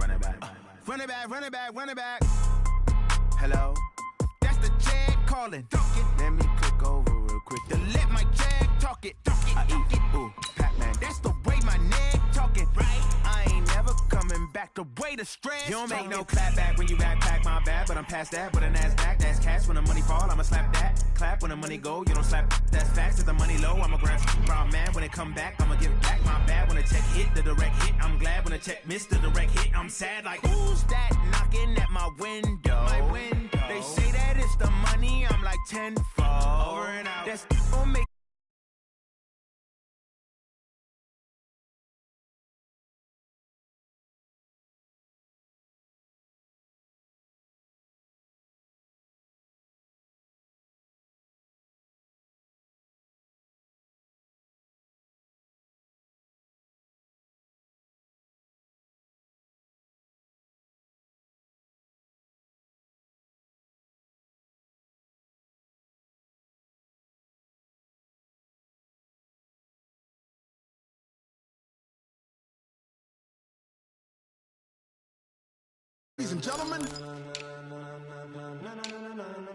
run it back. Run it back, run it back, run it back. Hello? That's the Jag calling. Let me click over real quick to let my Jag talk it. I eat, ooh, Pac-Man. That's the way my neck talking, right? I ain't never coming back the way the stress. You don't make no clap back when you backpack, my bad, but I'm past that. With a NASDAQ, that's cash. When the money fall, I'ma slap that. Clap when the money go, you don't slap. That's facts. If the money low, I'ma grab brown man. When it come back, I'ma give back my bad. When the check hit, the direct hit. I'm glad when the check missed the direct hit. I'm sad like, who's that knocking at my window? My window. They say that it's the money, I'm like tenfold. Over and out. That's gonna make. Ladies and gentlemen,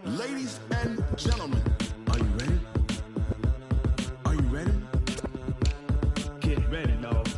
ladies and gentlemen, are you ready? Are you ready? Get ready, dog.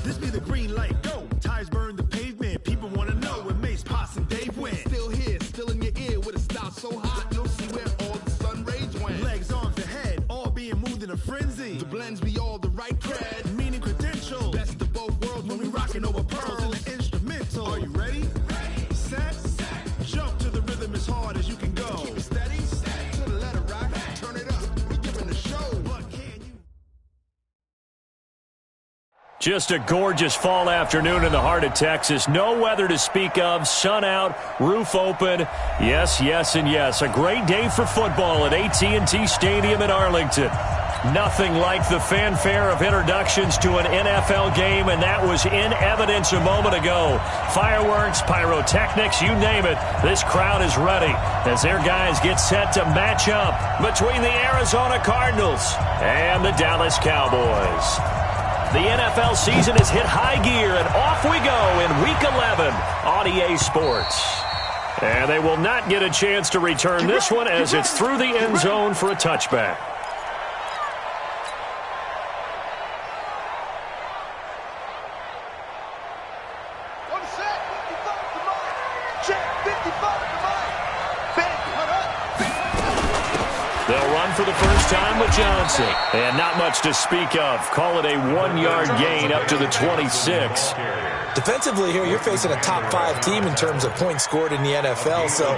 This be the green light, go. Tires burn the pavement. People wanna know when Mace, Potts, and Dave went. Still here, still in your ear with a style so hot, you'll see where all the sun rays went. Legs, arms, the head, all being moved in a frenzy. The blends be all the right cred, meaning credentials. Best of both worlds when we rockin' over pearls in the instrumental. Are you ready? Ready. Set. Jump to the rhythm as hard as you can go. Keep it steady. To the letter, right? Turn it up. We giving the show. But can you? Just a gorgeous fall afternoon in the heart of Texas. No weather to speak of. Sun out, roof open. Yes, yes, and yes. A great day for football at AT&T Stadium in Arlington. Nothing like the fanfare of introductions to an NFL game, and that was in evidence a moment ago. Fireworks, pyrotechnics, you name it. This crowd is ready as their guys get set to match up between the Arizona Cardinals and the Dallas Cowboys. The NFL season has hit high gear, and off we go in Week 11 on EA Sports. And they will not get a chance to return this one as it's through the end zone for a touchback. One set, 55 to Mike. Check, 55 to Mike. Big, cut up. They'll run for the first time with Johnson. And not much to speak of. Call it a 1-yard gain up to the 26. Defensively here, you're facing a top 5 team in terms of points scored in the NFL. So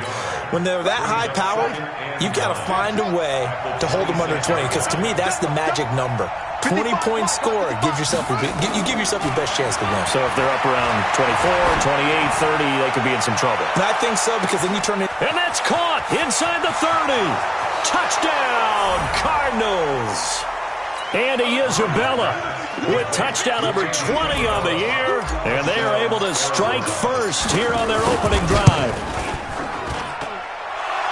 when they're that high-powered, you've got to find a way to hold them under 20. Because to me, that's the magic number. 20 points scored gives yourself you give yourself your best chance to win. So if they're up around 24, 28, 30, they could be in some trouble. And I think so, because then you turn it. And that's caught inside the 30. Touchdown, Cardinals. Andy Isabella with touchdown number 20 on the year. And they are able to strike first here on their opening drive.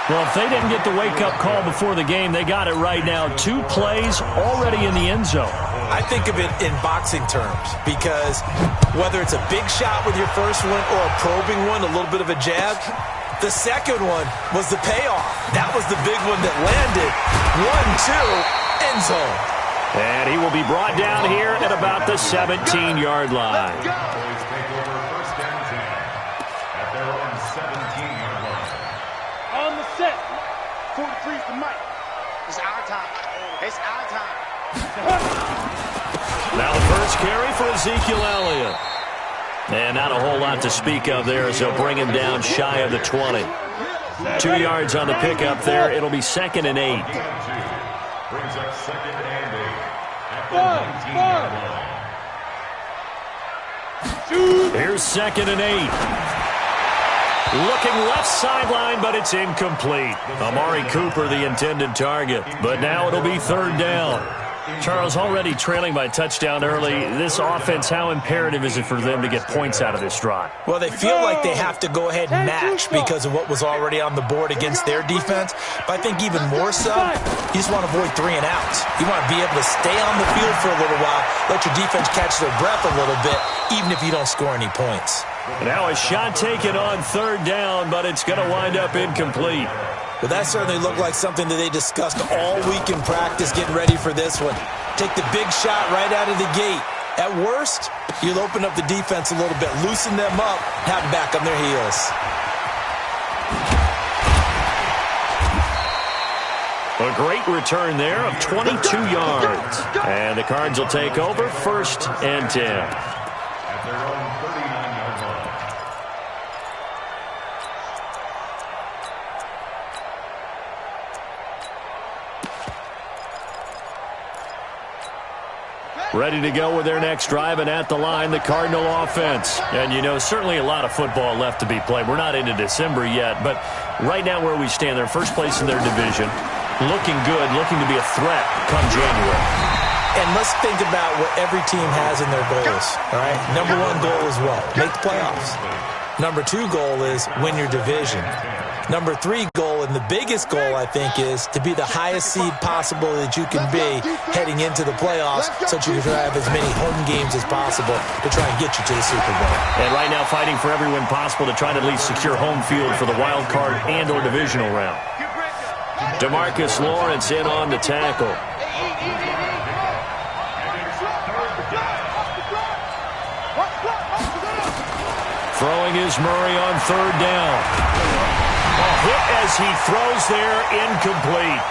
Well, if they didn't get the wake-up call before the game, they got it right now. 2 plays already in the end zone. I think of it in boxing terms, because whether it's a big shot with your first one or a probing one, a little bit of a jab, the second one was the payoff. That was the big one that landed. 1-2, end zone. And he will be brought down here at about the 17-yard line. Boys take over first and 10 at their own 17-yard line. On the set. 43 to Mike. It's our time. It's our time. Now the first carry for Ezekiel Elliott. And not a whole lot to speak of there as they'll bring him down shy of the 20. 2 yards on the pickup there. It'll be 2nd and 8. Brings up 2nd and 8 at the 19-yard line. Here's 2nd and 8. Looking left sideline, but it's incomplete. Amari Cooper, the intended target. But now it'll be 3rd down. Charles, already trailing by touchdown early. This offense, how imperative is it for them to get points out of this drive? Well, they feel like they have to go ahead and match because of what was already on the board against their defense. But I think even more so, you just want to avoid 3 and outs. You want to be able to stay on the field for a little while, let your defense catch their breath a little bit, even if you don't score any points. Now a shot taken on 3rd down, but it's going to wind up incomplete. Well, that certainly looked like something that they discussed all week in practice getting ready for this one. Take the big shot right out of the gate. At worst, you'll open up the defense a little bit, loosen them up, have them back on their heels. A great return there of 22 yards. And the Cards will take over 1st and 10. At their own 39-yard line. Ready to go with their next drive, and at the line, the Cardinal offense. And, you know, certainly a lot of football left to be played. We're not into December yet, but right now where we stand, they're first place in their division, looking good, looking to be a threat come January. And let's think about what every team has in their goals, all right? Number 1 goal is what? Make the playoffs. Number 2 goal is win your division. Number 3 goal, and the biggest goal, I think, is to be the highest seed possible that you can be heading into the playoffs so that you can have as many home games as possible to try and get you to the Super Bowl. And right now fighting for every win possible to try to at least secure home field for the wild card and or divisional round. DeMarcus Lawrence in on the tackle. Throwing is Murray on 3rd down. A hit as he throws there, incomplete.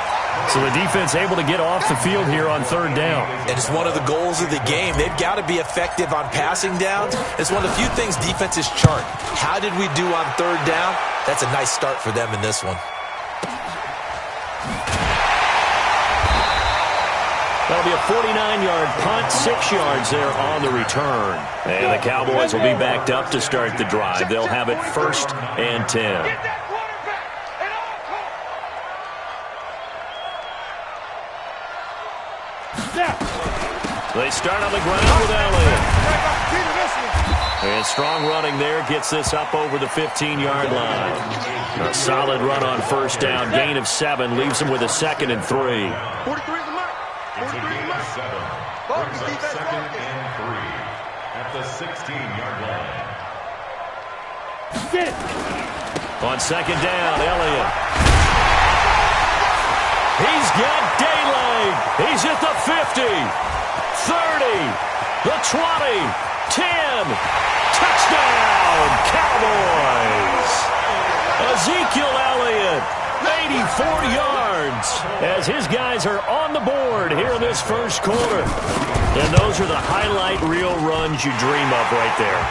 So the defense able to get off the field here on 3rd down. And it's one of the goals of the game. They've got to be effective on passing downs. It's one of the few things defenses chart. How did we do on 3rd down? That's a nice start for them in this one. That'll be a 49-yard punt, 6 yards there on the return. And the Cowboys will be backed up to start the drive. They'll have it 1st and 10. They start on the ground with Elliott. And strong running there gets this up over the 15-yard line. A solid run on 1st down. Gain of 7 leaves him with a 2nd and 3. It's a gain of 7. Brings up 2nd and 3 at the 16-yard line. On 2nd down, Elliott. He's got daylight. He's at the 50, 30, the 20, 10. Touchdown, Cowboys. Ezekiel Elliott, 84 yards, as his guys are on the board here in this 1st quarter. And those are the highlight reel runs you dream of right there.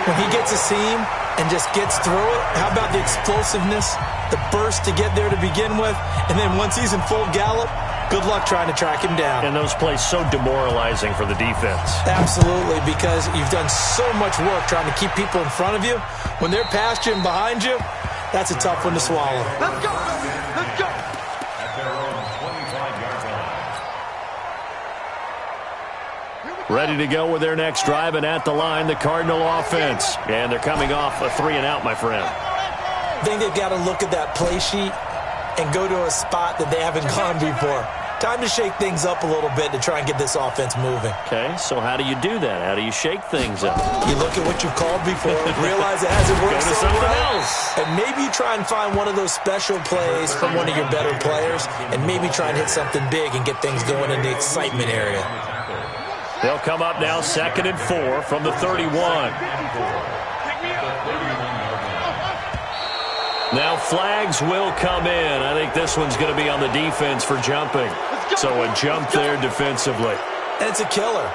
When he gets a seam and just gets through it, how about the explosiveness, the burst to get there to begin with, and then once he's in full gallop, good luck trying to track him down. And those plays so demoralizing for the defense. Absolutely, because you've done so much work trying to keep people in front of you. When they're past you and behind you, that's a tough one to swallow. Let's go. Let's go. At their own 25-yard line. Ready to go with their next drive, and at the line, the Cardinal offense. And they're coming off a 3 and out, my friend. I think they've got to look at that play sheet and go to a spot that they haven't gone before. Time to shake things up a little bit to try and get this offense moving. Okay, so how do you do that? How do you shake things up? You look at what you've called before, realize it hasn't worked Go to so something well, else. and maybe you try and find one of those special plays from one of your better players, and maybe try and hit something big and get things going in the excitement area. They'll come up now 2nd and 4 from the 31. Now flags will come in. I think this one's going to be on the defense for jumping. So a jump there defensively. And it's a killer.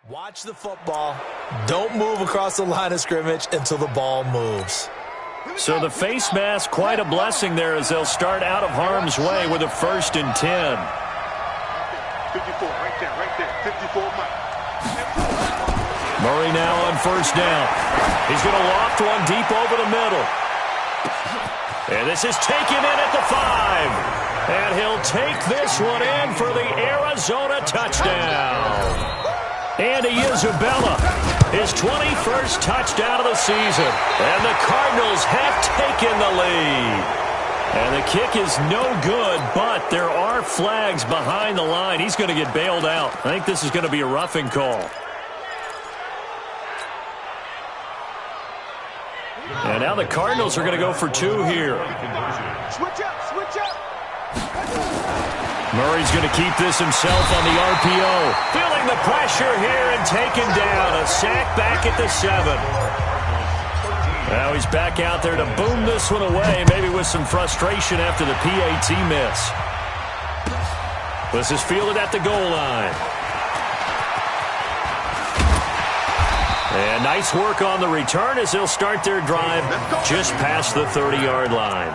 Watch the football. Don't move across the line of scrimmage until the ball moves. So the face mask, quite a blessing there as they'll start out of harm's way with a 1st and 10. 54, right there, 54 Mike. Murray now on 1st down. He's going to loft one deep over the middle. And this is taken in at the 5. And he'll take this one in for the Arizona touchdown. Andy Isabella, his 21st touchdown of the season. And the Cardinals have taken the lead. And the kick is no good, but there are flags behind the line. He's going to get bailed out. I think this is going to be a roughing call. And now the Cardinals are going to go for 2 here. Switch up, switch up. Murray's going to keep this himself on the RPO. Feeling the pressure here and taken down. A sack back at the 7. Now he's back out there to boom this one away, maybe with some frustration after the PAT miss. This is fielded at the goal line. And nice work on the return as they'll start their drive just past the 30-yard line.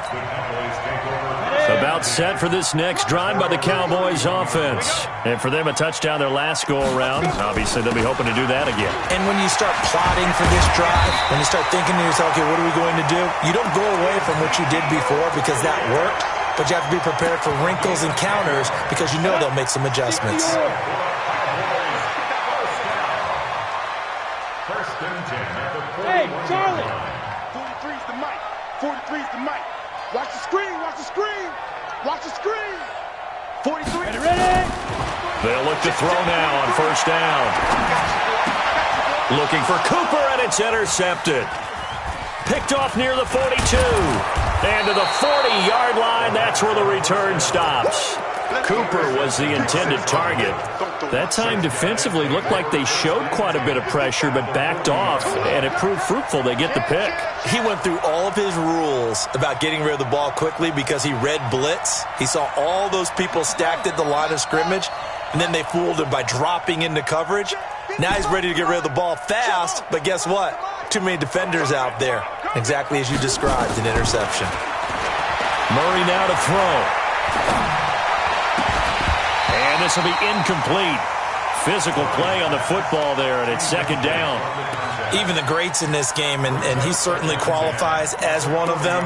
About set for this next drive by the Cowboys offense. And for them, a touchdown their last go-around. Obviously, they'll be hoping to do that again. And when you start plotting for this drive, when you start thinking to yourself, okay, what are we going to do? You don't go away from what you did before because that worked, but you have to be prepared for wrinkles and counters because you know they'll make some adjustments. Hey, Charlie. 43's the mic. 43's the mic. Watch the screen, watch the screen. Watch the screen. 43. Ready? They'll look to throw now on 1st down. Looking for Cooper, and it's intercepted. Picked off near the 42. And to the 40-yard line, that's where the return stops. Cooper was the intended target. That time defensively looked like they showed quite a bit of pressure but backed off, and it proved fruitful. They get the pick. He went through all of his rules about getting rid of the ball quickly because he read blitz. He saw all those people stacked at the line of scrimmage, and then they fooled him by dropping into coverage. Now he's ready to get rid of the ball fast, but guess what? Too many defenders out there. Exactly as you described, an interception. Murray now to throw. And this will be incomplete. Physical play on the football there, and it's 2nd down. Even the greats in this game, and he certainly qualifies as one of them,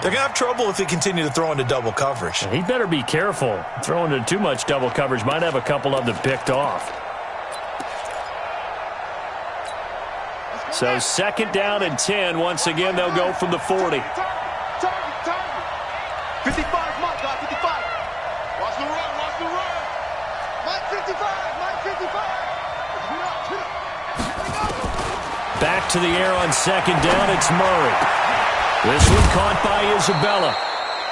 they're going to have trouble if they continue to throw into double coverage. He better be careful. Throwing into too much double coverage might have a couple of them picked off. So 2nd down and 10. Once again, they'll go from the 40. 55, Mike, 55. Watch the run, watch the run. Mike 55, Mike 55. Back to the air on 2nd down, it's Murray. This one caught by Isabella.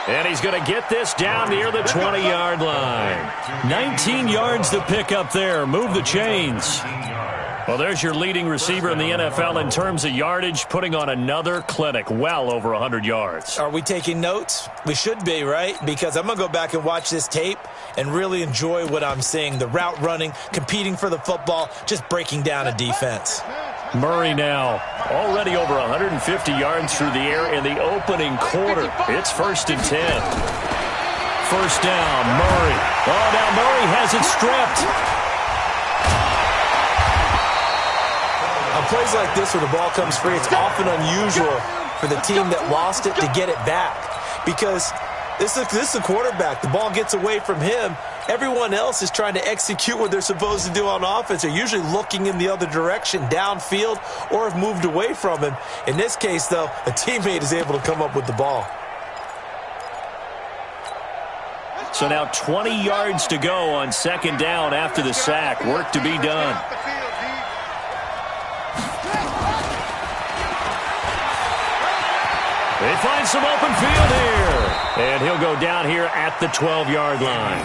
And he's going to get this down near the 20-yard line. 19 yards to pick up there. Move the chains. Well, there's your leading receiver in the NFL in terms of yardage, putting on another clinic, well over 100 yards. Are we taking notes? We should be, right? Because I'm going to go back and watch this tape and really enjoy what I'm seeing. The route running, competing for the football, just breaking down a defense. Murray now already over 150 yards through the air in the opening quarter. It's 1st and 10. 1st down, Murray. Oh, now Murray has it stripped. On plays like this where the ball comes free, it's often unusual for the team that lost it to get it back. Because this is the quarterback. The ball gets away from him. Everyone else is trying to execute what they're supposed to do on offense. They're usually looking in the other direction, downfield, or have moved away from him. In this case, though, a teammate is able to come up with the ball. So now 20 yards to go on 2nd down after the sack. Work to be done. They find some open field here. And he'll go down here at the 12-yard line.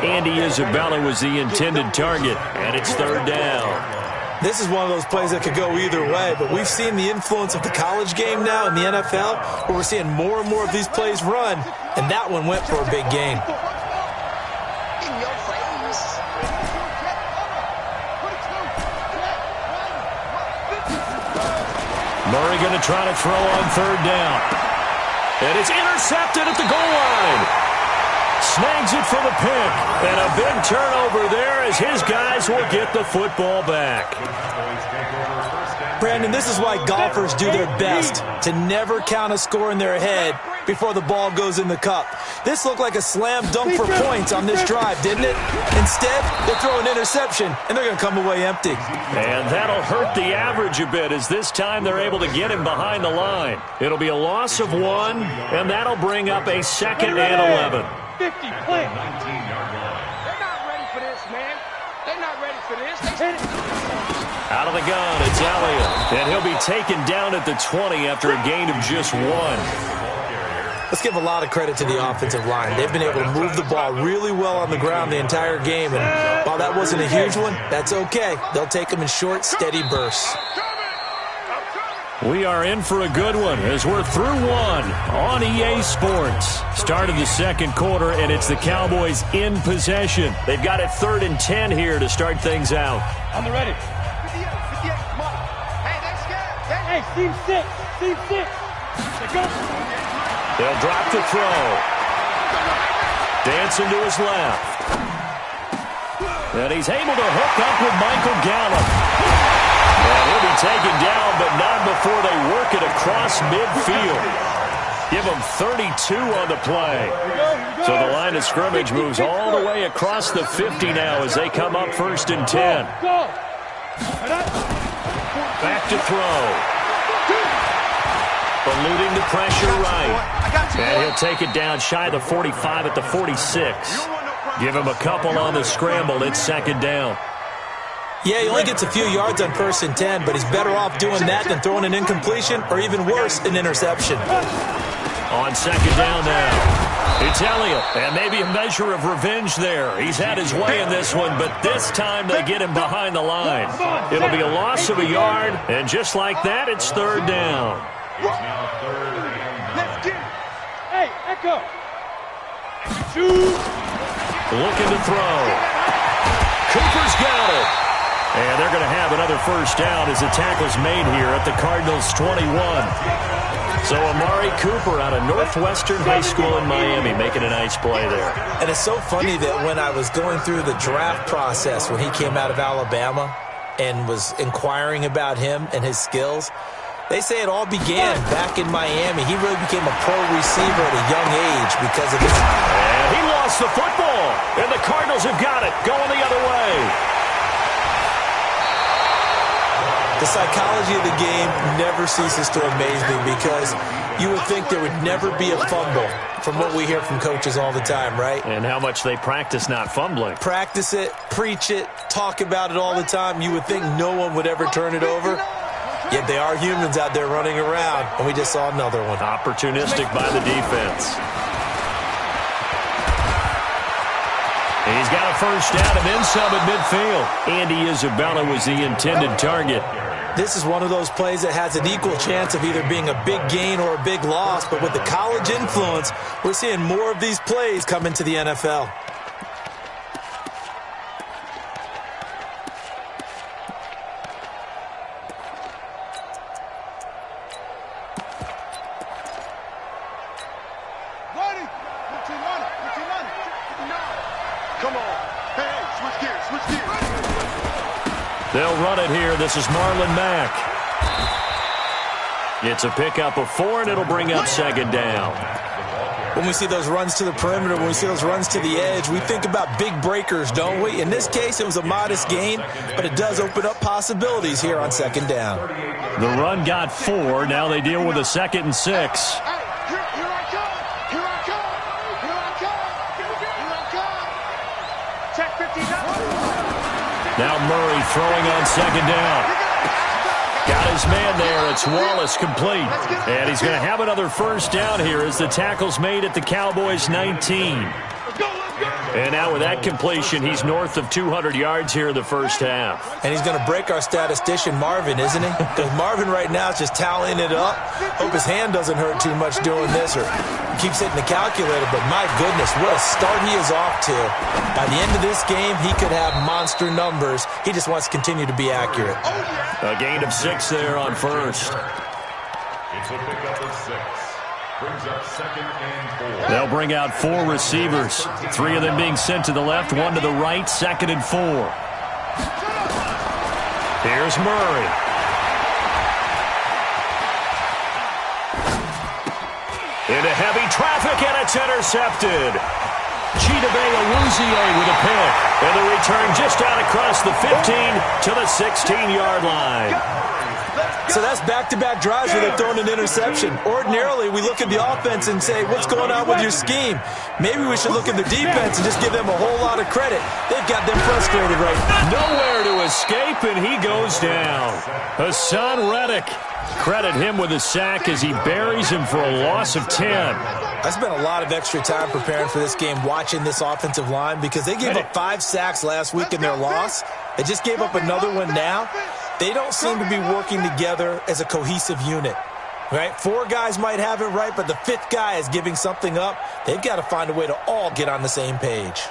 Andy Isabella was the intended target, and it's 3rd down. This is one of those plays that could go either way, but we've seen the influence of the college game now in the NFL, where we're seeing more and more of these plays run, and that one went for a big gain. Murray going to try to throw on third down. And it's intercepted at the goal line. Snags it for the pick. And a big turnover there as his guys will get the football back. Brandon, this is why golfers do their best to never count a score in their head before the ball goes in the cup. This looked like a slam dunk for points on this drive, didn't it? Instead, they throw an interception, and they're going to come away empty. And that'll hurt the average a bit as this time they're able to get him behind the line. It'll be a loss of 1, and that'll bring up a 2nd and 11. 50, play. They're not ready for this, man. They're not ready for this. Out of the gun, it's Elliott. And he'll be taken down at the 20 after a gain of just 1. Let's give a lot of credit to the offensive line. They've been able to move the ball really well on the ground the entire game. And while that wasn't a huge one, that's okay. They'll take them in short, steady bursts. We are in for a good one as we're through 1 on EA Sports. Start of the 2nd quarter, and it's the Cowboys in possession. They've got it 3rd and 10 here to start things out. On the ready. 58, come on. Hey, that's good. Hey, team 6. Team 6. Let's go. They'll drop the throw. Dancing to his left. And he's able to hook up with Michael Gallup. And he'll be taken down, but not before they work it across midfield. Give him 32 on the play. So the line of scrimmage moves all the way across the 50 now as they come up 1st and 10. Back to throw. Eluding the pressure right. And he'll take it down shy of the 45 at the 46. Give him a couple on the scramble. It's 2nd down. Yeah, he only gets a few yards on 1st and 10, but he's better off doing that than throwing an incompletion or even worse, an interception. On 2nd down now. It's Elliott, and maybe a measure of revenge there. He's had his way in this one, but this time they get him behind the line. It'll be a loss of a yard, and just like that, it's 3rd down. Let's get it. Hey, Echo. Looking to throw. Cooper's got it. And they're going to have another 1st down as the tackle's made here at the Cardinals' 21. So Amari Cooper out of Northwestern High School in Miami making a nice play there. And it's so funny that when I was going through the draft process when he came out of Alabama and was inquiring about him and his skills, they say it all began back in Miami. He really became a pro receiver at a young age because of his... And he lost the football. And the Cardinals have got it going the other way. The psychology of the game never ceases to amaze me because you would think there would never be a fumble from what we hear from coaches all the time, right? And how much they practice not fumbling. Practice it, preach it, talk about it all the time. You would think no one would ever turn it over. Yet they are humans out there running around, and we just saw another one. Opportunistic by the defense. He's got a 1st down and then some at midfield. Andy Isabella was the intended target. This is one of those plays that has an equal chance of either being a big gain or a big loss, but with the college influence, we're seeing more of these plays come into the NFL. Come on. Hey, switch gears. They'll run it here. This is Marlon Mack. It's a pickup of 4, and it'll bring up 2nd down. When we see those runs to the perimeter, when we see those runs to the edge, we think about big breakers, don't we? In this case, it was a modest gain, but it does open up possibilities here on 2nd down. The run got 4. Now they deal with a 2nd and 6. Now Murray throwing on 2nd down. Got his man there. It's Wallace complete. And he's going to have another 1st down here as the tackle's made at the Cowboys' 19. And now with that completion, he's north of 200 yards here in the 1st half. And he's going to break our statistician Marvin, isn't he? Because Marvin right now is just tallying it up. Hope his hand doesn't hurt too much doing this or keeps hitting the calculator. But my goodness, what a start he is off to. By the end of this game, he could have monster numbers. He just wants to continue to be accurate. A gain of 6 there on 1st. to pick up a 6. Brings up 2nd and 4. They'll bring out 4 receivers. 3 of them being sent to the left, 1 to the right, 2nd and 4. Here's Murray. Into heavy traffic, and it's intercepted. Chidobe Awuzie with a pick. And the return just out across the 15 to the 16-yard line. So that's back-to-back drives where they're throwing an interception. Ordinarily, we look at the offense and say, what's going on with your scheme? Maybe we should look at the defense and just give them a whole lot of credit. They've got them frustrated right now. Nowhere to escape, and he goes down. Hassan Reddick. Credit him with a sack as he buries him for a loss of 10. I spent a lot of extra time preparing for this game watching this offensive line because they gave up 5 sacks last week in their loss. They just gave up another one now. They don't seem to be working together as a cohesive unit. Right? 4 guys might have it right, but the 5th guy is giving something up. They've got to find a way to all get on the same page.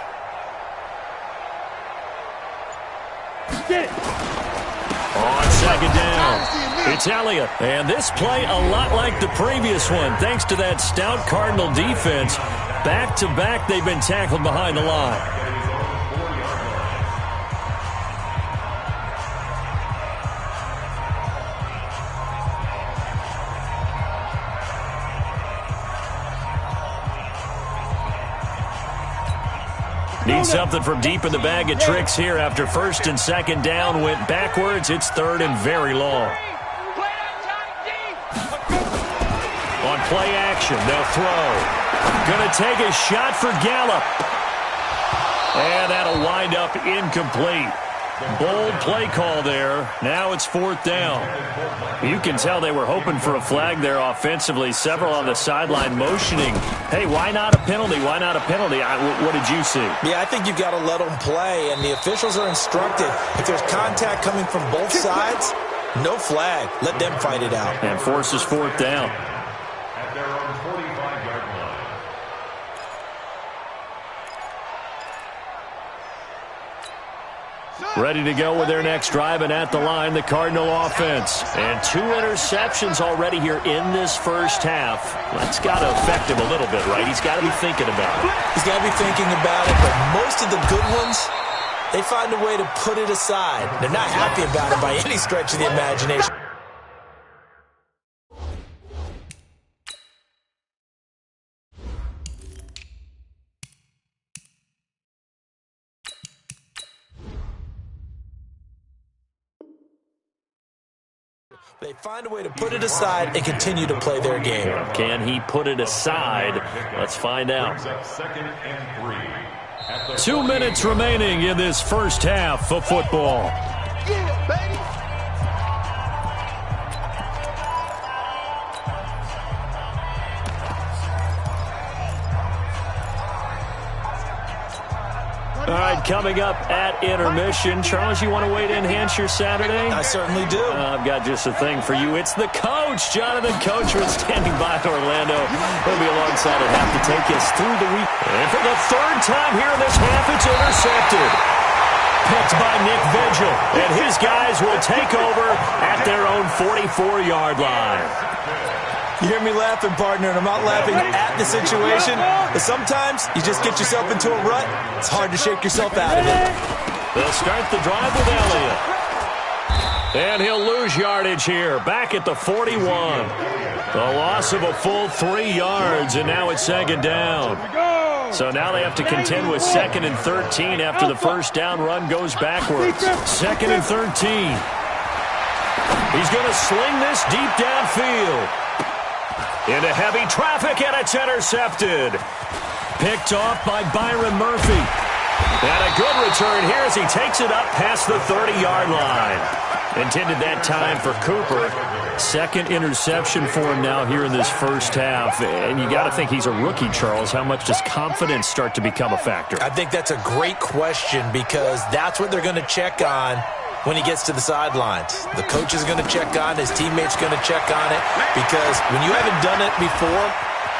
On 2nd down, it's Elliott. And this play a lot like the previous one, thanks to that stout Cardinal defense. Back-to-back, they've been tackled behind the line. Need something from deep in the bag of tricks here after 1st and 2nd down went backwards. It's 3rd and very long. On play action, they'll throw. Going to take a shot for Gallup. And that'll wind up incomplete. Bold play call there. Now it's 4th down. You can tell they were hoping for a flag there offensively. Several on the sideline motioning. Hey, why not a penalty? Why not a penalty? What did you see? Yeah, I think you've got to let them play, and the officials are instructed. If there's contact coming from both sides, no flag. Let them fight it out. And forces 4th down. At their own 45-yard line. Ready to go with their next drive, and at the line, the Cardinal offense. And 2 interceptions already here in this first half. That's got to affect him a little bit, right? He's got to be thinking about it. He's got to be thinking about it, but most of the good ones, they find a way to put it aside. They're not happy about it by any stretch of the imagination. They find a way to put it aside and continue to play their game. Can he put it aside? Let's find out. 2 minutes remaining in this first half of football. Yeah, baby. All right, coming up at intermission. Charles, you want to wait to enhance your Saturday? I certainly do. I've got just a thing for you. It's the coach, Jonathan Coachman, standing by in Orlando. He'll be alongside at half to take us through the week. And for the 3rd time here in this half, it's intercepted. Picked by Nick Vigil. And his guys will take over at their own 44-yard line. You hear me laughing, partner, and I'm not laughing at the situation. But sometimes you just get yourself into a rut. It's hard to shake yourself out of it. They'll start the drive with Elliott. And he'll lose yardage here. Back at the 41. The loss of a full 3 yards, and now it's 2nd down. So now they have to contend with 2nd and 13 after the first down run goes backwards. 2nd and 13. He's going to sling this deep downfield. Into heavy traffic, and it's intercepted. Picked off by Byron Murphy. And a good return here as he takes it up past the 30-yard line. Intended that time for Cooper. 2nd interception for him now here in this first half. And you got to think he's a rookie, Charles. How much does confidence start to become a factor? I think that's a great question because that's what they're going to check on when he gets to the sidelines. The coach is going to check on, his teammates going to check on it, because when you haven't done it before,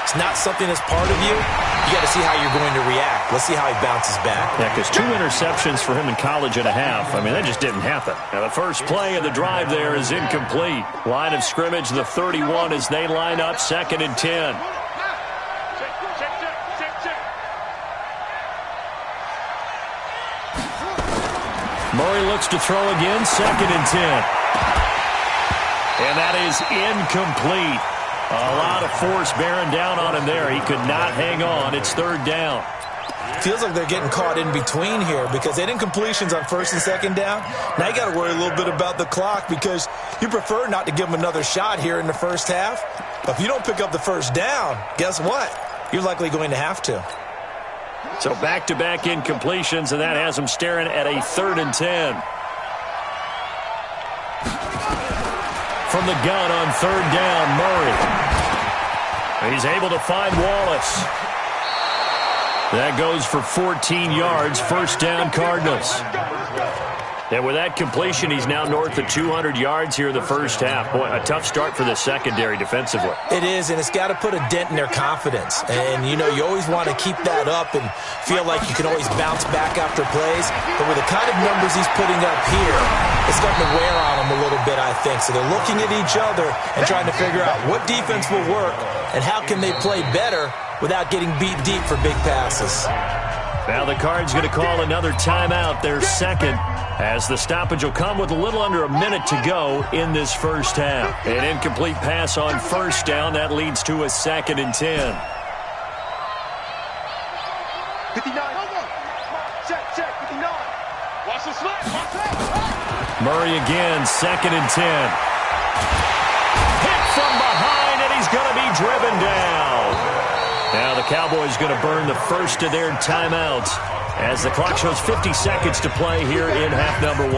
it's not something that's part of you. you got to see how you're going to react. Let's see how he bounces back. Yeah, because 2 interceptions for him in college and a half. I mean, that just didn't happen. Now, the first play of the drive there is incomplete. Line of scrimmage, the 31 as they line up, 2nd and 10. Murray looks to throw again, 2nd and 10. And that is incomplete. A lot of force bearing down on him there. He could not hang on. It's 3rd down. Feels like they're getting caught in between here because they did incompletions on 1st and 2nd down. Now you got to worry a little bit about the clock because you prefer not to give them another shot here in the first half. But if you don't pick up the 1st down, guess what? You're likely going to have to. So back-to-back incompletions, and that has him staring at a 3rd and 10. From the gun on 3rd down, Murray. He's able to find Wallace. That goes for 14 yards, 1st down Cardinals. And with that completion, he's now north of 200 yards here in the first half. Boy, a tough start for the secondary defensively. It is, and it's got to put a dent in their confidence. And, you know, you always want to keep that up and feel like you can always bounce back after plays. But with the kind of numbers he's putting up here, it's starting to wear on them a little bit, I think. So they're looking at each other and trying to figure out what defense will work and how can they play better without getting beat deep for big passes. Now the Cards going to call another timeout, their 2nd, as the stoppage will come with a little under a minute to go in this first half. An incomplete pass on 1st down. That leads to a 2nd and 10. 59. Check, 59. Watch the slap. Murray again, 2nd and 10. Hit from behind, and he's going to be driven down. Now the Cowboys going to burn the first of their timeouts as the clock shows 50 seconds to play here in half number 1.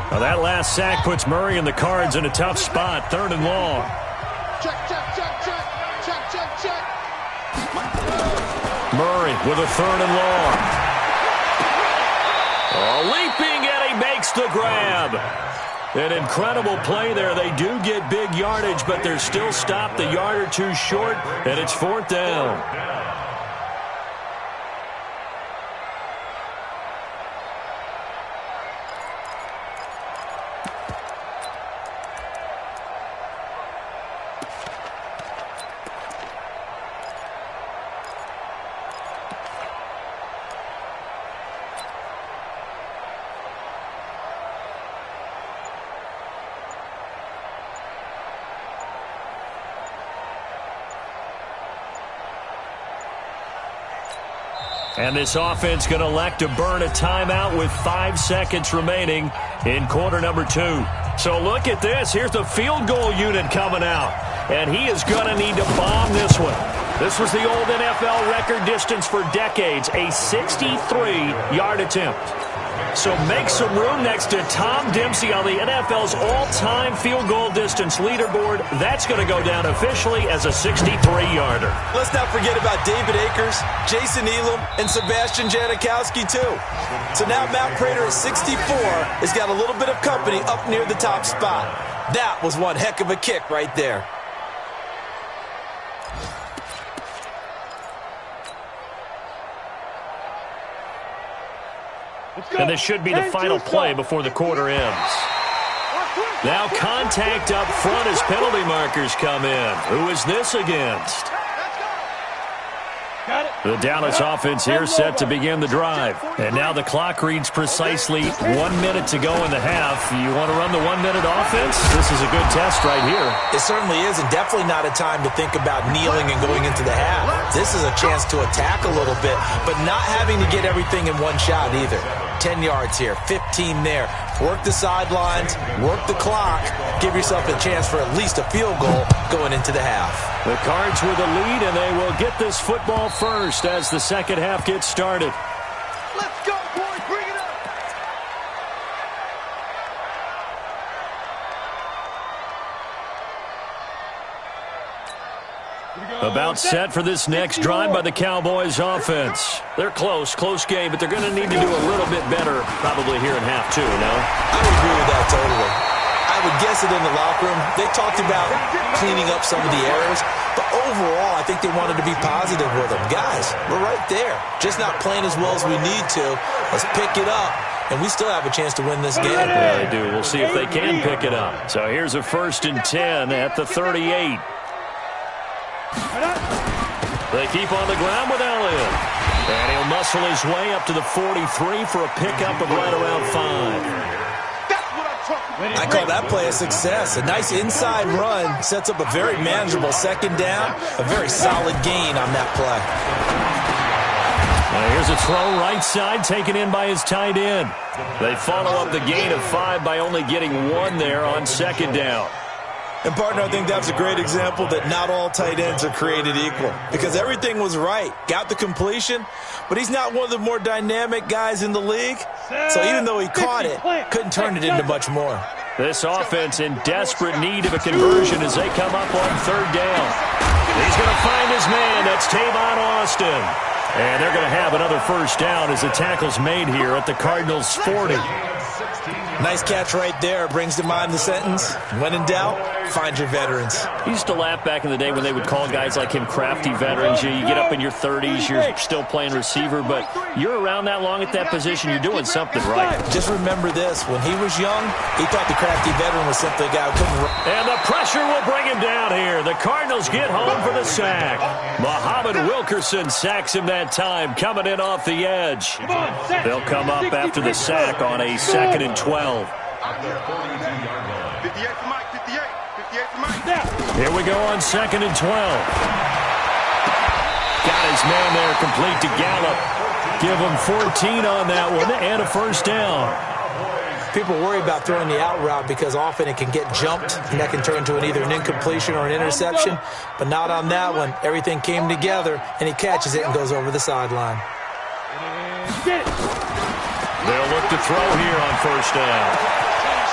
Now that last sack puts Murray and the Cards in a tough spot, 3rd and long. Check. Murray with a 3rd and long. Oh, leaping, and he makes the grab. An incredible play there. They do get big yardage, but they're still stopped a yard or two short, and it's 4th down. And this offense going to elect to burn a timeout with 5 seconds remaining in quarter number 2. So look at this. Here's the field goal unit coming out. And he is going to need to bomb this one. This was the old NFL record distance for decades, a 63-yard attempt. So make some room next to Tom Dempsey on the NFL's all-time field goal distance leaderboard. That's going to go down officially as a 63-yarder. Let's not forget about David Akers, Jason Elam, and Sebastian Janikowski, too. So now Matt Prater at 64 has got a little bit of company up near the top spot. That was one heck of a kick right there. And this should be the final play before the quarter ends. Now contact up front as penalty markers come in. Who is this against? The Dallas offense here set to begin the drive. And now the clock reads precisely 1 minute to go in the half. You want to run the 1 minute offense? This is a good test right here. It certainly is, and definitely not a time to think about kneeling and going into the half. This is a chance to attack a little bit, but not having to get everything in one shot either. 10 yards here, 15 there. Work the sidelines, work the clock, give yourself a chance for at least a field goal going into the half. The Cards with a lead, and they will get this football first as the second half gets started. Let's go, boys. Bring it up. About set for this next drive by the Cowboys offense. They're close game, but they're going to need to do a little bit better probably here in half 2, no? I would agree with that totally. I I would guess it in the locker room. They talked about cleaning up some of the errors, but overall, I think they wanted to be positive with them. Guys, we're right there. Just not playing as well as we need to. Let's pick it up, and we still have a chance to win this game. Yeah, they do. We'll see if they can pick it up. So here's a 1st and 10 at the 38. They keep on the ground with Elliott. And he'll muscle his way up to the 43 for a pickup of right around 5. I call that play a success. A nice inside run sets up a very manageable 2nd down. A very solid gain on that play. Now here's a throw right side taken in by his tight end. They follow up the gain of 5 by only getting 1 there on 2nd down. And, partner, I think that's a great example that not all tight ends are created equal because everything was right. Got the completion, but he's not one of the more dynamic guys in the league. So even though he caught it, couldn't turn it into much more. This offense in desperate need of a conversion as they come up on 3rd down. He's going to find his man. That's Tavon Austin. And they're going to have another 1st down as the tackle's made here at the Cardinals' 40. Nice catch right there. Brings to mind the sentence, when in doubt, find your veterans. He used to laugh back in the day when they would call guys like him crafty veterans. You get up in your 30s, you're still playing receiver, but you're around that long at that position, you're doing something right. Just remember this. When he was young, he thought the crafty veteran was simply a guy who couldn't run. And the pressure will bring him down here. The Cardinals get home for the sack. Muhammad Wilkerson sacks him that time, coming in off the edge. They'll come up after the sack on a 2nd and 12. 58 for Mike, 58 for Mike. Here we go on 2nd and 12. Got his man there complete to Gallup. Give him 14 on that one and a 1st down. People worry about throwing the out route because often it can get jumped and that can turn into either an incompletion or an interception, but not on that one. Everything came together and he catches it and goes over the sideline. They'll look to throw here on 1st down.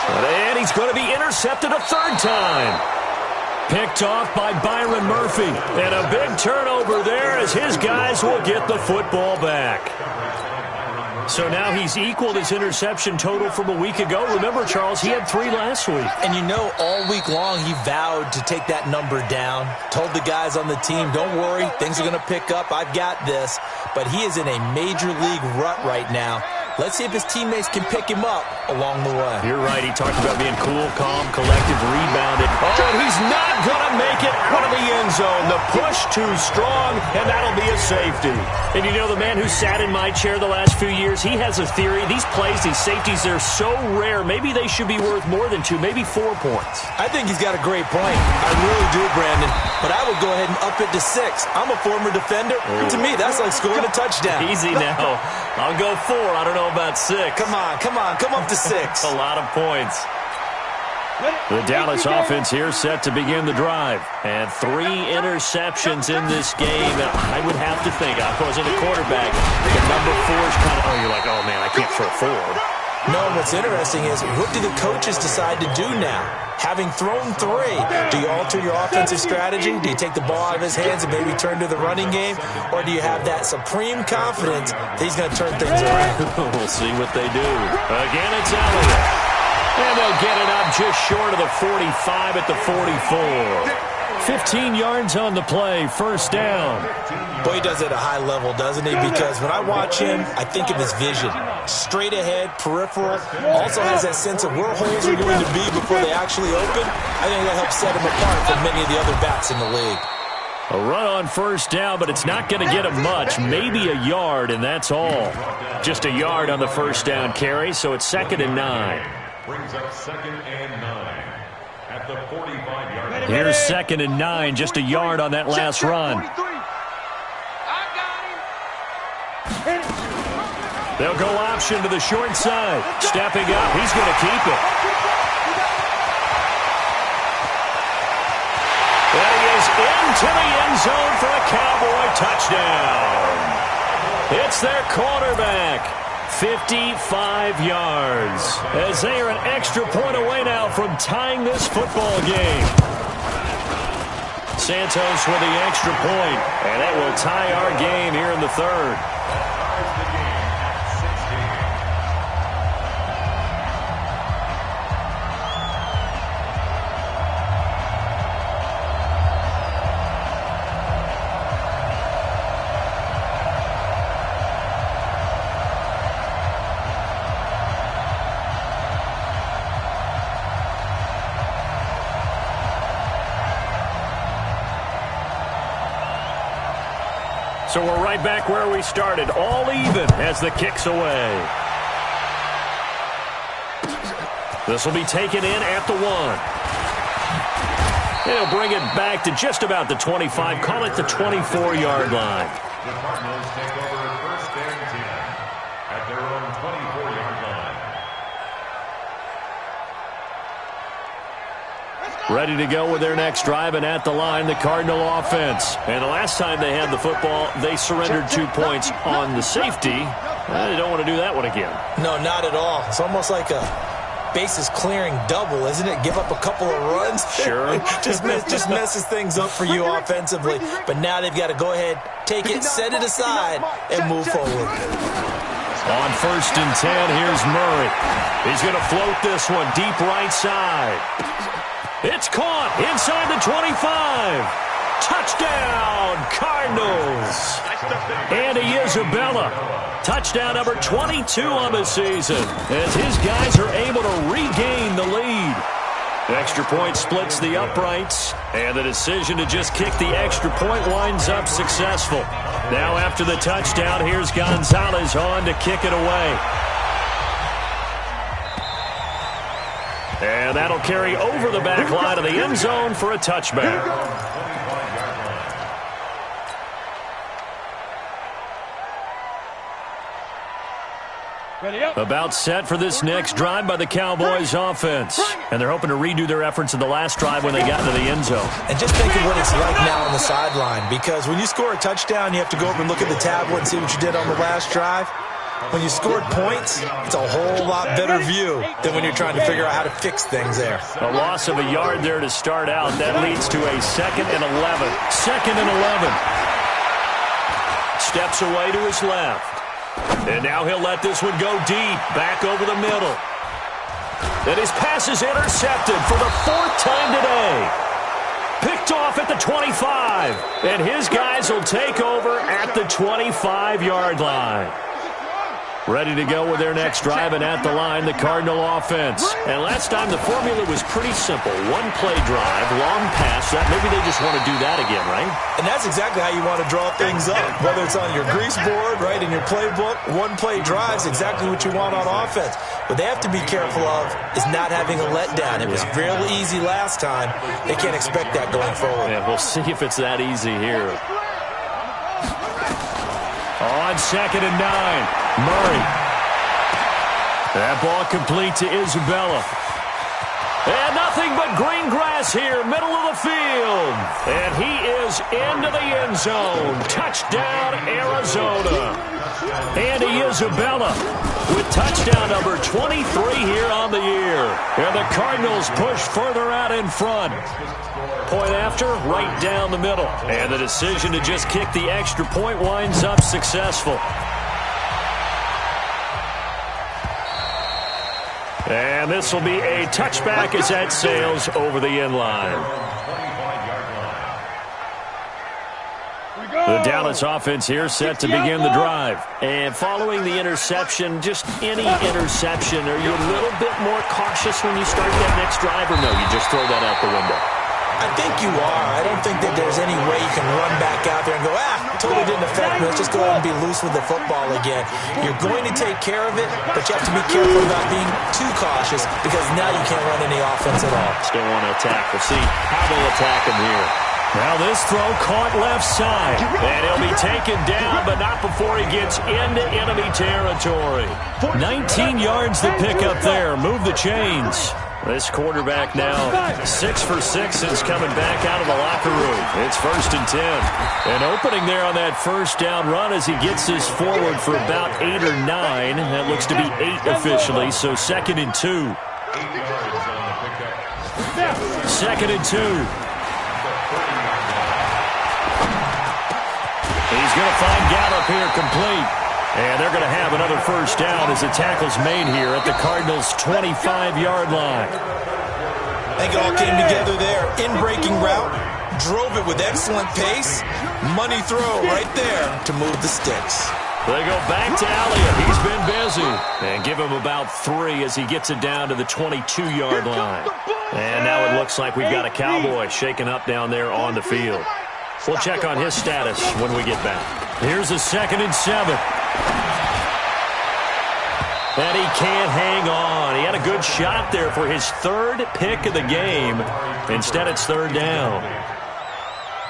And he's going to be intercepted a 3rd time. Picked off by Byron Murphy. And a big turnover there as his guys will get the football back. So now he's equaled his interception total from a week ago. Remember, Charles, he had 3 last week. And you know, all week long he vowed to take that number down. Told the guys on the team, don't worry, things are going to pick up. I've got this. But he is in a major league rut right now. Let's see if his teammates can pick him up along the way. You're right. He talked about being cool, calm, collective, rebounded. Oh, and he's not going to make it out of the end zone. The push too strong, and that'll be a safety. And you know, the man who sat in my chair the last few years, he has a theory. These plays, these safeties, they're so rare. Maybe they should be worth more than 2, maybe 4 points. I think he's got a great point. I really do, Brandon. But I would go ahead and up it to 6. I'm a former defender. Oh. To me, that's like scoring a touchdown. Easy now. I'll go 4. I don't know about 6. Come on. Come up to 6. A lot of points. The Dallas offense here set to begin the drive. And 3 interceptions in this game. I would have to think, if I wasn't a quarterback, the number 4 is kind of, you're like, oh, man, I can't throw 4. No, what's interesting is, what do the coaches decide to do now? Having thrown 3, do you alter your offensive strategy? Do you take the ball out of his hands and maybe turn to the running game? Or do you have that supreme confidence that he's going to turn things around? We'll see what they do. Again, it's Elliott. And they'll get it up just short of the 45 at the 44. 15 yards on the play, 1st down. Boy, he does it at a high level, doesn't he? Because when I watch him, I think of his vision. Straight ahead, peripheral. Also has that sense of where holes are going to be before they actually open. I think that helps set him apart from many of the other backs in the league. A run on 1st down, but it's not going to get him much. Maybe a yard, and that's all. Just a yard on the 1st down carry, so it's 2nd and 9. Brings up 2nd and 9 at the 45-yard line. Here's 2nd and 9, just a yard on that last run. They'll go option to the short side. Stepping up, he's going to keep it. And he is into the end zone for a Cowboy touchdown. It's their quarterback. 55 yards. As they are an extra point away now from tying this football game. Santos with the extra point, and that will tie our game here in the 3rd. So we're right back where we started, all even as the kick's away. This will be taken in at the 1. They'll bring it back to just about the 25, call it the 24-yard line. The Cardinals take over first and 10 at their own 24-yard line. Ready to go with their next drive, and at the line, the Cardinal offense. And the last time they had the football, they surrendered 2 points on the safety. They don't want to do that one again. No, not at all. It's almost like a bases clearing double, isn't it? Give up a couple of runs. Sure. just messes things up for you offensively. But now they've got to go ahead, take it, set it aside, and move forward. On first and 10, here's Murray. He's going to float this one deep right side. It's caught inside the 25. Touchdown, Cardinals. Andy Isabella. Touchdown number 22 on the season as his guys are able to regain the lead. Extra point splits the uprights, and the decision to just kick the extra point winds up successful. Now after the touchdown, here's Gonzalez on to kick it away. And that'll carry over the back line of the end zone for a touchback. About set for this next drive by the Cowboys offense. And they're hoping to redo their efforts in the last drive when they got into the end zone. And just think of what it's like now on the sideline, because when you score a touchdown, you have to go over and look at the tablet and see what you did on the last drive. When you scored points, it's a whole lot better view than when you're trying to figure out how to fix things there. A loss of a yard there to start out. That leads to a 2nd and 11. 2nd and 11. Steps away to his left. And now he'll let this one go deep, back over the middle. And his pass is intercepted for the 4th time today. Picked off at the 25. And his guys will take over at the 25-yard line. Ready to go with their next drive, and at the line, the Cardinal offense. And last time, the formula was pretty simple. One-play drive, long pass. Maybe they just want to do that again, right? And that's exactly how you want to draw things up. Whether it's on your grease board, right, in your playbook, one-play drive is exactly what you want on offense. What they have to be careful of is not having a letdown. It was real easy last time. They can't expect that going forward. Yeah, we'll see if it's that easy here. On 2nd and 9. Murray. That ball complete to Isabella. And nothing but green grass here, middle of the field. And he is into the end zone. Touchdown, Arizona. Andy Isabella with touchdown number 23 here on the year. And the Cardinals push further out in front. Point after, right down the middle. And the decision to just kick the extra point winds up successful. And this will be a touchback as that sails over the end line. The Dallas offense here set to begin the drive. And following the interception, just any interception, are you a little bit more cautious when you start that next drive, or no, you just throw that out the window? I think you are. I don't think that there's any way you can run back out there and go, totally didn't affect me. Let's just go ahead and be loose with the football again. You're going to take care of it, but you have to be careful about being too cautious, because now you can't run any offense at all. Still want to attack. We'll see how they'll attack him here. Now this throw caught left side. And he'll be taken down, but not before he gets into enemy territory. 19 yards to pick up there. Move the chains. This quarterback now 6 for 6 since coming back out of the locker room. It's 1st and 10. An opening there on that first down run as he gets this forward for about 8 or 9. That looks to be 8 officially, so 2nd and 2. 2nd and 2. He's going to find Gallup here complete. And they're going to have another first down as the tackle's made here at the Cardinals' 25-yard line. I think it all came together there. In-breaking route, drove it with excellent pace. Money throw right there to move the sticks. They go back to Elliott. He's been busy. And give him about 3 as he gets it down to the 22-yard line. And now it looks like we've got a Cowboy shaking up down there on the field. We'll check on his status when we get back. Here's a 2nd and 7. And he can't hang on. He had a good shot there for his 3rd pick of the game. Instead, it's 3rd down.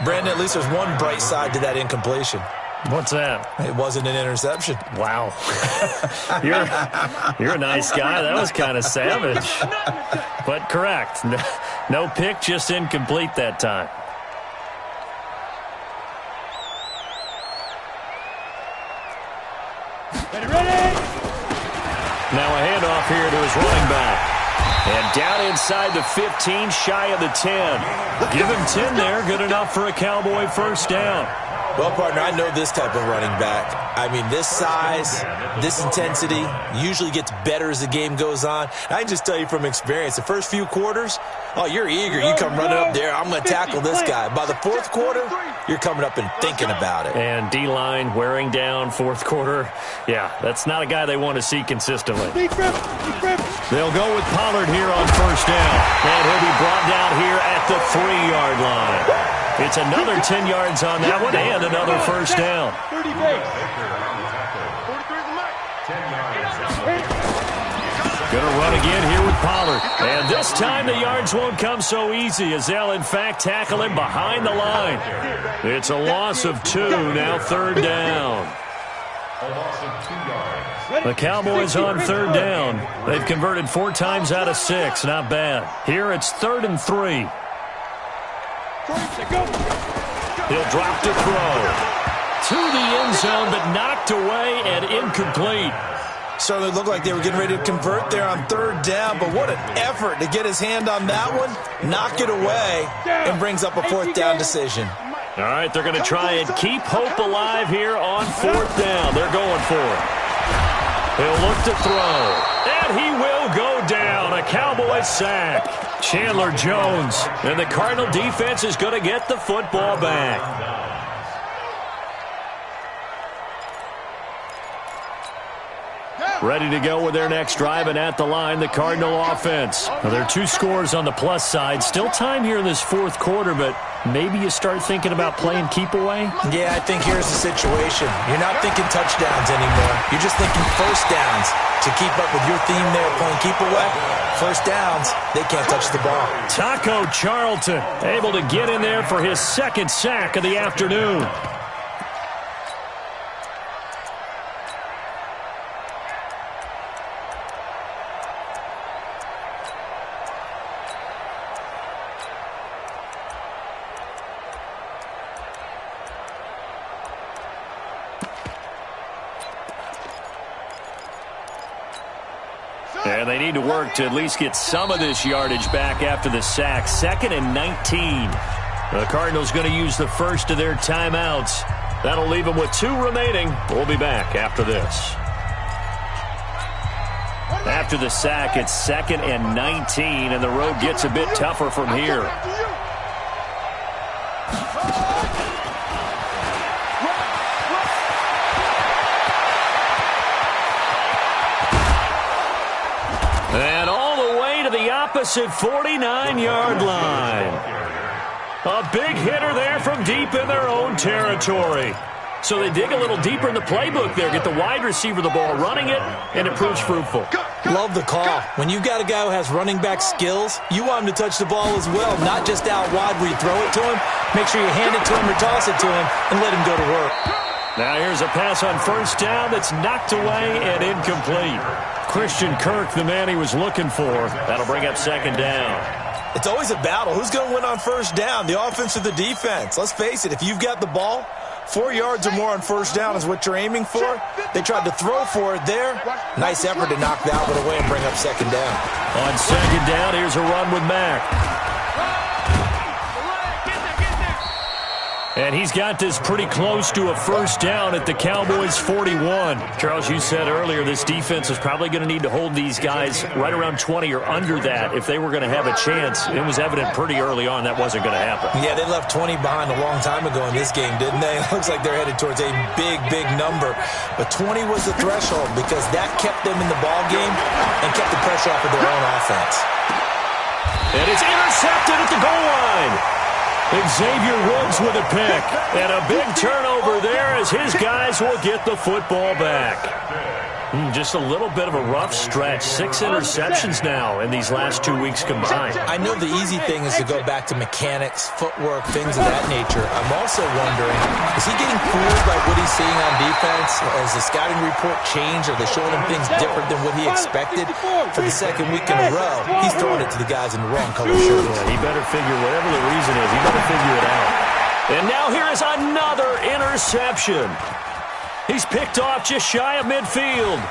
Brandon, at least there's one bright side to that incompletion. What's that? It wasn't an interception. Wow. You're a nice guy. That was kind of savage. But correct. No pick, just incomplete that time. Now a handoff here to his running back. And down inside the 15, shy of the 10. Give him 10 there. Good enough for a Cowboy first down. Well, partner, I know this type of running back. I mean, this size, this intensity usually gets better as the game goes on. I can just tell you from experience, the first few quarters, oh, you're eager. You come running up there, I'm going to tackle this guy. By the 4th quarter, you're coming up and thinking about it. And D-line wearing down 4th quarter. Yeah, that's not a guy they want to see consistently. They'll go with Pollard here on first down. And he'll be brought down here at the 3-yard line. It's another 10 yards on that one and another first down. 30 base. Gonna run again here with Pollard. And this time the yards won't come so easy as they'll in fact tackle him behind the line. It's a loss of 2, now 3rd down. The Cowboys on 3rd down. They've converted 4 times out of 6. Not bad. Here it's 3rd and 3. He'll drop to throw. To the end zone, but knocked away and incomplete. Certainly looked like they were getting ready to convert there on 3rd down, but what an effort to get his hand on that one, knock it away, and brings up a 4th down decision. All right, they're going to try and keep hope alive here on 4th down. They're going for it. He'll look to throw, and he will go down. A Cowboy sack. Chandler Jones, and the Cardinal defense is going to get the football back. Ready to go with their next drive, and at the line, the Cardinal offense. Now, there are 2 scores on the plus side. Still time here in this 4th quarter, but maybe you start thinking about playing keep away? Yeah, I think here's the situation. You're not thinking touchdowns anymore. You're just thinking first downs. To keep up with your theme there, playing keep away, first downs, they can't touch the ball. Taco Charlton able to get in there for his 2nd sack of the afternoon. And they need to work to at least get some of this yardage back after the sack. 2nd and 19. The Cardinals going to use the first of their timeouts. That'll leave them with 2 remaining. We'll be back after this. After the sack, it's 2nd and 19, and the road gets a bit tougher from here. And all the way to the opposite 49-yard line. A big hitter there from deep in their own territory. So they dig a little deeper in the playbook there, get the wide receiver the ball, running it, and it proves fruitful. Love the call. When you've got a guy who has running back skills, you want him to touch the ball as well, not just out wide where you throw it to him. Make sure you hand it to him or toss it to him and let him go to work. Now here's a pass on first down that's knocked away and incomplete. Christian Kirk, the man he was looking for. That'll bring up 2nd down. It's always a battle. Who's going to win on first down, the offense or the defense? Let's face it, if you've got the ball, 4 yards or more on first down is what you're aiming for. They tried to throw for it there. Nice effort to knock that one away and bring up 2nd down. On 2nd down, here's a run with Mack. And he's got this pretty close to a first down at the Cowboys' 41. Charles, you said earlier this defense is probably going to need to hold these guys right around 20 or under that if they were going to have a chance. It was evident pretty early on that wasn't going to happen. Yeah, they left 20 behind a long time ago in this game, didn't they? It looks like they're headed towards a big, big number. But 20 was the threshold because that kept them in the ball game and kept the pressure off of their own offense. And it's intercepted at the goal line. Xavier Woods with a pick. And a big turnover there as his guys will get the football back. Just a little bit of a rough stretch. 6 interceptions now in these last 2 weeks combined. I know the easy thing is to go back to mechanics, footwork, things of that nature. I'm also wondering, is he getting fooled by what he's seeing on defense? Has the scouting report changed? Are they showing him things different than what he expected? For the second week in a row, he's throwing it to the guys in the wrong color shirts. Yeah, he better figure, whatever the reason is, he better figure it out. And now here is another interception. He's picked off just shy of midfield.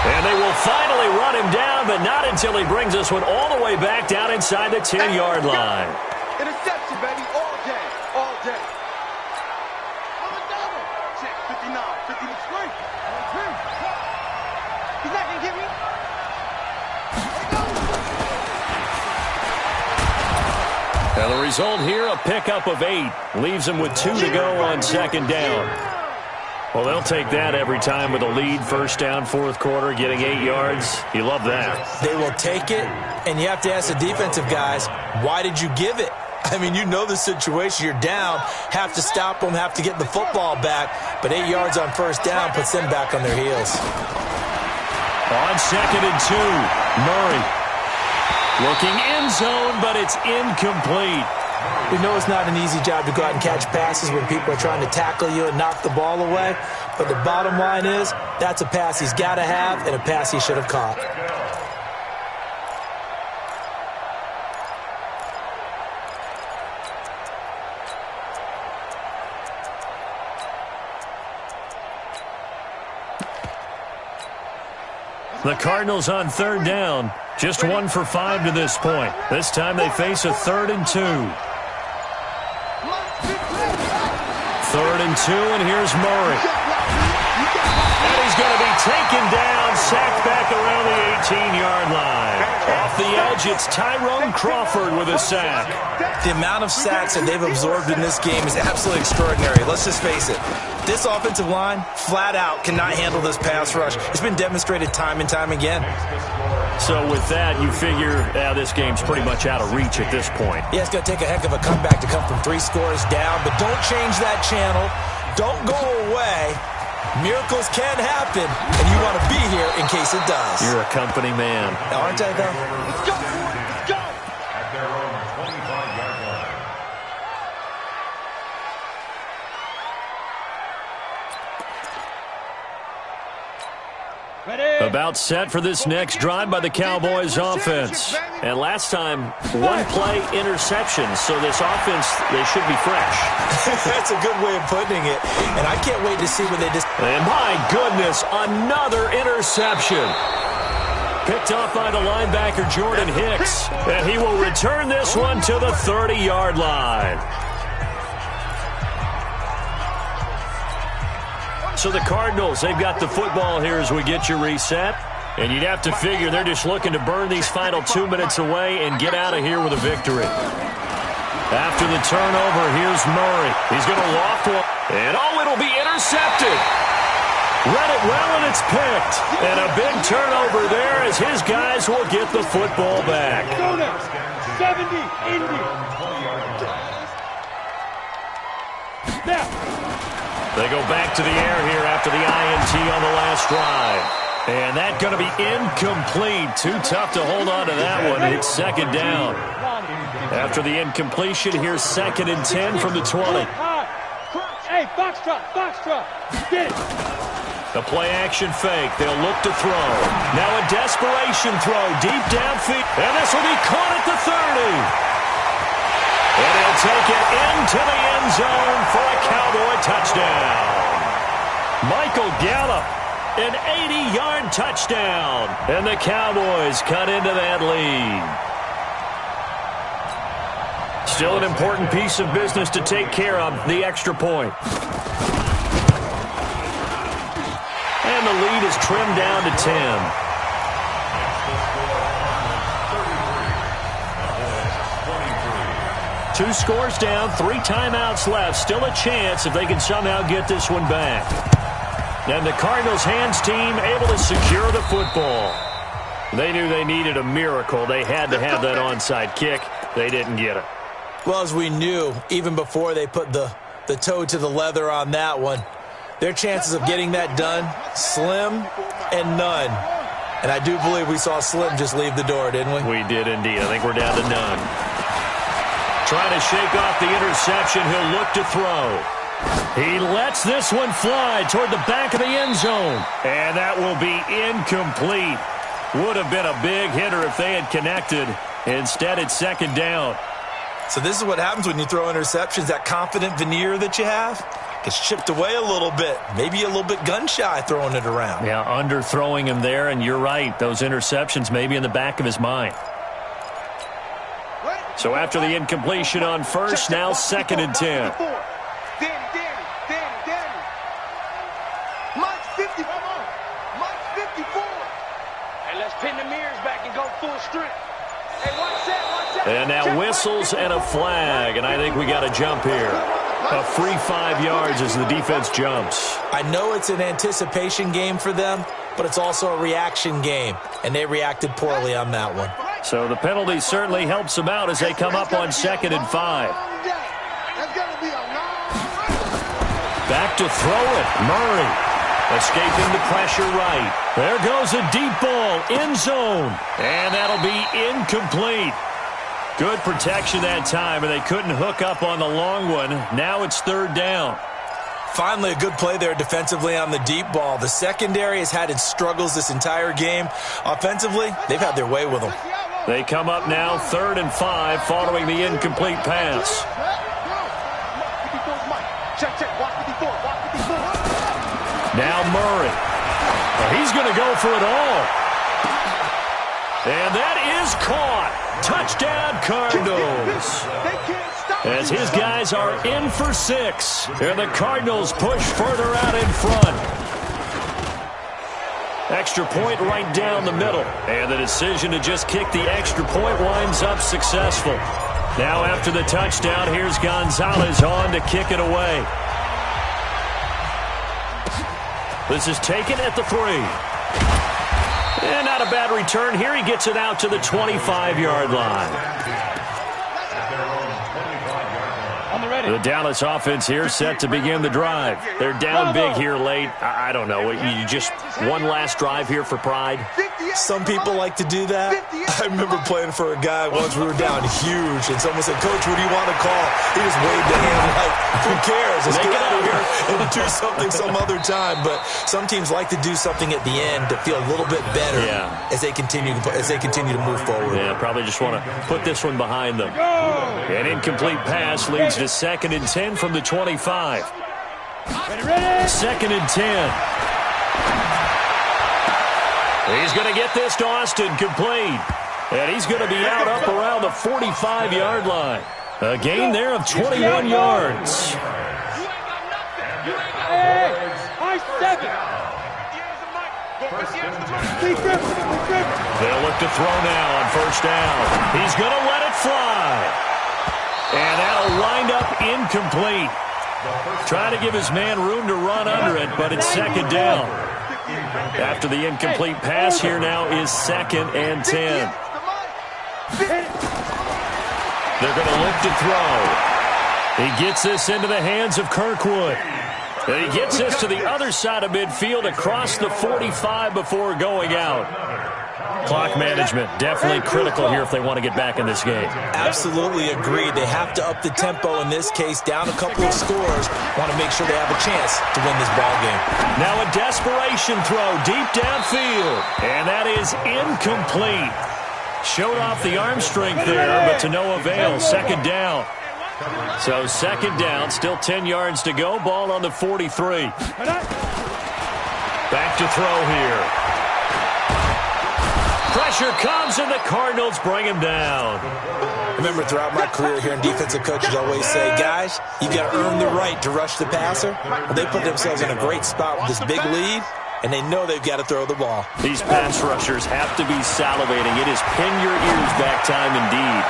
And they will finally run him down, but not until he brings this one all the way back down inside the 10-yard line. Interception, baby, all day, all day. I'm a double. Check, 59, 53. He's not going to get me. And the result here, a pickup of 8. Leaves him with 2 to go on second down. Well, they'll take that every time with a lead. First down, fourth quarter, getting 8 yards. You love that. They will take it, and you have to ask the defensive guys, why did you give it? I mean, you know the situation. You're down, have to stop them, have to get the football back. But 8 yards on first down puts them back on their heels. On second and 2, Murray. Looking end zone, but it's incomplete. We know it's not an easy job to go out and catch passes when people are trying to tackle you and knock the ball away. But the bottom line is, that's a pass he's got to have and a pass he should have caught. The Cardinals on third down. Just 1 for 5 to this point. This time they face a 3rd and 2. 3rd and 2, and here's Murray. And he's going to be taken down, sacked back around the 18-yard line. Off the edge, it's Tyrone Crawford with a sack. The amount of sacks that they've absorbed in this game is absolutely extraordinary. Let's just face it. This offensive line, flat out, cannot handle this pass rush. It's been demonstrated time and time again. So with that, you figure this game's pretty much out of reach at this point. Yeah, it's going to take a heck of a comeback to come from 3 scores down, but don't change that channel. Don't go away. Miracles can happen, and you want to be here in case it does. You're a company man. Aren't I, though? Let's go, let's go. At their own 25-yard line. About set for this next drive by the Cowboys offense. And last time, 1-play interception. So this offense, they should be fresh. That's a good way of putting it. And I can't wait to see when they just... And my goodness, another interception. Picked off by the linebacker, Jordan Hicks. And he will return this one to the 30-yard line. So the Cardinals, they've got the football here as we get you reset. And you'd have to figure they're just looking to burn these final 2 minutes away and get out of here with a victory. After the turnover, here's Murray. He's going to loft one. And it'll be intercepted. Read it well, and it's picked. And a big turnover there as his guys will get the football back. 70, Indy. Now. They go back to the air here after the INT on the last drive. And that's going to be incomplete. Too tough to hold on to that one. It's second down. After the incompletion, here's 2nd and 10 from the 20. Hey, foxtrot. Get it. The play-action fake. They'll look to throw. Now a desperation throw deep downfield. And this will be caught at the 30. And he'll take it into the end zone for a Cowboy touchdown. Michael Gallup, an 80-yard touchdown. And the Cowboys cut into that lead. Still an important piece of business to take care of, the extra point. And the lead is trimmed down to 10. 2 scores down, 3 timeouts left. Still a chance if they can somehow get this one back. And the Cardinals hands team able to secure the football. They knew they needed a miracle. They had to have that onside kick. They didn't get it. Well, as we knew, even before they put the toe to the leather on that one, their chances of getting that done, slim and none. And I do believe we saw Slim just leave the door, didn't we? We did indeed. I think we're down to none. Trying to shake off the interception. He'll look to throw. He lets this one fly toward the back of the end zone. And that will be incomplete. Would have been a big hitter if they had connected. Instead, it's second down. So this is what happens when you throw interceptions. That confident veneer that you have gets chipped away a little bit. Maybe a little bit gun-shy throwing it around. Yeah, underthrowing him there, and you're right. Those interceptions may be in the back of his mind. So after the incompletion on first, now second and 10. Danny. Mike's 54. Mike's 54. Hey, let's pin the mirrors back and go full strength. Hey, watch that. And now whistles and a flag, and I think we got a jump here. A free 5 yards as the defense jumps. I know it's an anticipation game for them, but it's also a reaction game, and they reacted poorly on that one. So the penalty certainly helps them out as they come up on second and 5. Back to throw it. Murray escaping the pressure right. There goes a deep ball, end zone, and that'll be incomplete. Good protection that time, and they couldn't hook up on the long one. Now it's third down. Finally, a good play there defensively on the deep ball. The secondary has had its struggles this entire game. Offensively, they've had their way with them. They come up now, 3rd and 5, following the incomplete pass. Now Murray. He's going to go for it all. And that is caught. Touchdown, Cardinals. As his guys are in for 6. And the Cardinals push further out in front. Extra point right down the middle. And the decision to just kick the extra point winds up successful. Now after the touchdown, here's Gonzalez on to kick it away. This is taken at the 3. And not a bad return here. He gets it out to the 25-yard line. The Dallas offense here set to begin the drive. They're down big here late. I don't know. You just one last drive here for pride? Some people like to do that. I remember playing for a guy once. We were down huge, and someone said, "Coach, what do you want to call?" He just waved a hand like, who cares? Let's get out of here and do something some other time. But some teams like to do something at the end to feel a little bit better as they continue to move forward. Yeah, probably just want to put this one behind them. An incomplete pass leads to 2nd and 10 from the 25. Ready. 2nd and 10. He's going to get this to Austin complete. And he's going to be out up around the 45-yard line. A gain there of 21 yards. They'll look to throw now on first down. He's going to let it fly. And that'll wind up incomplete. Trying to give his man room to run under it, but it's second down. After the incomplete pass, here now is 2nd and 10. They're going to look to throw. He gets this into the hands of Kirkwood. And he gets this to the other side of midfield across the 45 before going out. Clock management definitely critical here if they want to get back in this game. Absolutely agreed. They have to up the tempo in this case, down a couple of scores. Want to make sure they have a chance to win this ball game. Now a desperation throw deep downfield. And that is incomplete. Showed off the arm strength there, but to no avail. Second down. So second down, still 10 yards to go. Ball on the 43. Back to throw here. Pressure comes, and the Cardinals bring him down. I remember throughout my career hearing defensive coaches always say, guys, you got to earn the right to rush the passer. Well, they put themselves in a great spot with this big lead, and they know they've got to throw the ball. These pass rushers have to be salivating. It is pin your ears back time indeed.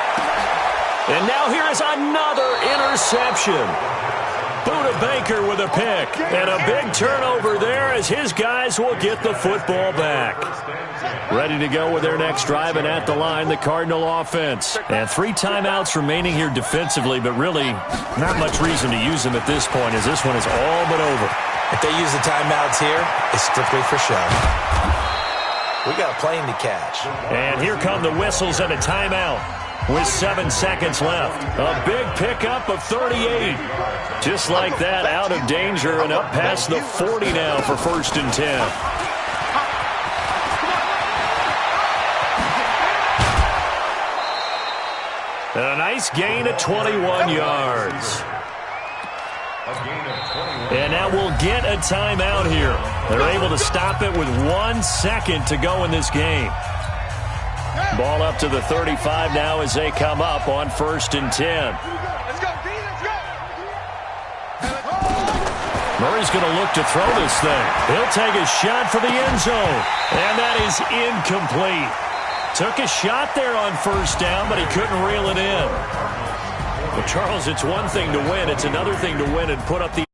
And now here is another interception. Buda Baker with a pick. And a big turnover there as his guys will get the football back. Ready to go with their next drive, and at the line, the Cardinal offense. And 3 timeouts remaining here defensively, but really not much reason to use them at this point, as this one is all but over. If they use the timeouts here, it's strictly for show. We got a plane to catch. And here come the whistles and a timeout with 7 seconds left. A big pickup of 38. Just like that, out of danger and up past the 40 now for 1st and 10. And a nice gain of 21 yards. And now we'll get a timeout here. They're able to stop it with 1 second to go in this game. Ball up to the 35 now as they come up on 1st and 10. Let's go, D, let's go. Murray's going to look to throw this thing. He'll take a shot for the end zone. And that is incomplete. Took a shot there on 1st down, but he couldn't reel it in. Well, Charles, it's one thing to win. It's another thing to win and put up the